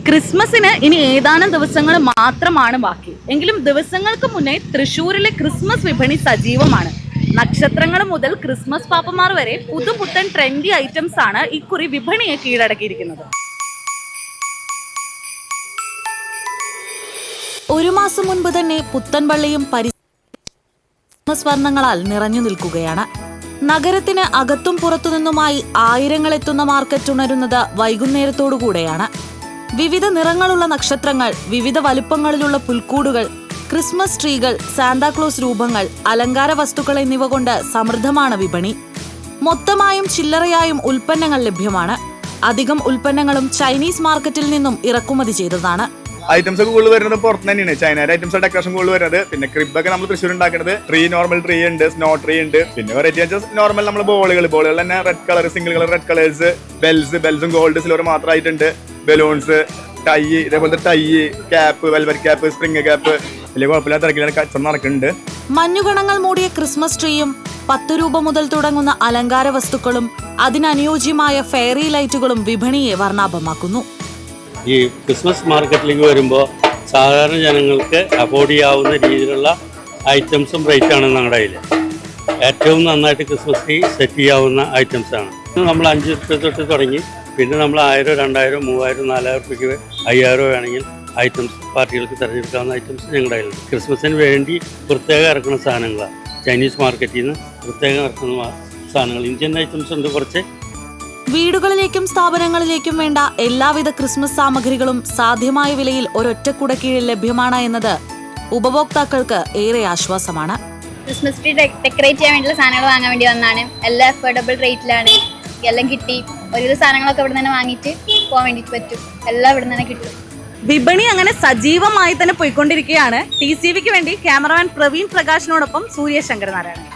ക്രിസ്മസിന് ഇനി ഏതാനും ദിവസങ്ങൾ മാത്രമാണ് ബാക്കി. എങ്കിലും ദിവസങ്ങൾക്ക് മുന്നേ തൃശ്ശൂരിലെ ക്രിസ്മസ് വിപണി സജീവമാണ്. നക്ഷത്രങ്ങൾ മുതൽ ക്രിസ്മസ് പാപ്പമാർ വരെ പുതുപുത്തൻ ട്രെൻഡി ഐറ്റംസ് ആണ് ഇക്കുറി വിപണിയെ കീഴടക്കിയിരിക്കുന്നത്. ഒരു മാസം മുൻപ് തന്നെ പുത്തൻപള്ളിയും ക്രിസ്മസ് വർണ്ണങ്ങളാൽ നിറഞ്ഞു നിൽക്കുകയാണ്. നഗരത്തിന് അകത്തും പുറത്തുനിന്നുമായി ആയിരങ്ങൾ എത്തുന്ന മാർക്കറ്റ് ഉണരുന്നത് വൈകുന്നേരത്തോടുകൂടെയാണ്. വിവിധ നിറങ്ങളുള്ള നക്ഷത്രങ്ങൾ, വിവിധ വലുപ്പങ്ങളിലുള്ള പുൽക്കൂടുകൾ, ക്രിസ്മസ് ട്രീകൾ, സാന്താക്ലോസ് രൂപങ്ങൾ, അലങ്കാര വസ്തുക്കൾ എന്നിവ കൊണ്ട് സമൃദ്ധമാണ് വിപണി. മൊത്തമായും ചില്ലറയായും ഉൽപ്പന്നങ്ങൾ ലഭ്യമാണ്. അധികം ഉൽപ്പന്നങ്ങളും ചൈനീസ് മാർക്കറ്റിൽ നിന്നും ഇറക്കുമതി ചെയ്തതാണ്. ഐറ്റംസ് ഒക്കെ കൂടുതൽ വരുന്നത് പുറത്ത് തന്നെയാണ്. ചൈനയുടെ ഐറ്റംസ് ഡെക്കറേഷൻ കൂടുതൽ വരുന്നത്. പിന്നെ ക്രിബൊക്കെ നമ്മൾ തൃശ്ശൂർ ഉണ്ടാക്കുന്നത്. ട്രീ, നോർമൽ ട്രീ ഉണ്ട്, സ്നോ ട്രീ ഉണ്ട്. പിന്നെ വെറൈറ്റി നോർമൽ നമ്മൾ ബോളുകൾ തന്നെ red colour, single colour red colours, ബെൽസും ഗോൾഡ് സിൽവർ മാത്രമായിട്ടുണ്ട്. ബലൂൺസ്, ടൈ, ഇതേപോലത്തെ tie, cap, velvet cap, spring cap, വലിയ കുഴപ്പമില്ലാത്ത തിരക്കിലാണ് കച്ചവടം നടക്കുന്നുണ്ട്. മഞ്ഞുകണങ്ങൾ മൂടിയ ക്രിസ്മസ് ട്രീയും 10 രൂപ മുതൽ തുടങ്ങുന്ന അലങ്കാര വസ്തുക്കളും അതിനനുയോജ്യമായ ഫെയറി ലൈറ്റുകളും വിപണിയെ വർണ്ണാഭമാക്കുന്നു. ഈ ക്രിസ്മസ് മാർക്കറ്റിലേക്ക് വരുമ്പോൾ സാധാരണ ജനങ്ങൾക്ക് അഫോർഡ് ചെയ്യാവുന്ന രീതിയിലുള്ള ഐറ്റംസും റേറ്റാണ് ഞങ്ങളുടെ കയ്യിൽ. ഏറ്റവും നന്നായിട്ട് ക്രിസ്മസ് ട്രീ സെറ്റ് ചെയ്യാവുന്ന ഐറ്റംസാണ്. നമ്മൾ 5 രൂപ തൊട്ട് തുടങ്ങി, പിന്നെ നമ്മൾ 1000, 2000, 3000, 4000 രൂപയ്ക്ക് 5000 വേണമെങ്കിൽ ഐറ്റംസ് പാർട്ടികൾക്ക് തിരഞ്ഞെടുക്കാവുന്ന ഐറ്റംസ് ഞങ്ങളുടെ കയ്യിലുണ്ട്. ക്രിസ്മസിന് വേണ്ടി പ്രത്യേകം ഇറക്കുന്ന സാധനങ്ങളാണ്. ചൈനീസ് മാർക്കറ്റിൽ നിന്ന് പ്രത്യേകം ഇറക്കുന്ന സാധനങ്ങൾ. ഇന്ത്യൻ ഐറ്റംസ് ഉണ്ട് കുറച്ച്. വീടുകളിലേക്കും സ്ഥാപനങ്ങളിലേക്കും വേണ്ട എല്ലാവിധ ക്രിസ്മസ് സാമഗ്രികളും സാധ്യമായ വിലയിൽ ഒരൊറ്റക്കുട കീഴിൽ ലഭ്യമാണ് എന്നത് ഉപഭോക്താക്കൾക്ക് ഏറെ ആശ്വാസമാണ്. ക്രിസ്മസ് ട്രീ ഡെക്കറേറ്റ് ചെയ്യാൻ വേണ്ടിയുള്ള സാധനങ്ങൾ വാങ്ങാൻ വേണ്ടി വന്നാണ്. എല്ലാം അഫോർഡബിൾ റേറ്റിലാണ് എല്ലാം കിട്ടി. ഒരുവിധ സാധനങ്ങളൊക്കെ ഇവിടെ തന്നെ വാങ്ങിയിട്ട് പോകാൻ വേണ്ടിയിട്ട് പറ്റും. എല്ലാം ഇവിടെ തന്നെ കിട്ടും. വിപണി അങ്ങനെ സജീവമായി തന്നെ പോയിക്കൊണ്ടിരിക്കുകയാണ്. TCVക്ക് വേണ്ടി ക്യാമറമാൻ പ്രവീൺ പ്രകാശിനോടൊപ്പം സൂര്യ ശങ്കരനാരായണൻ.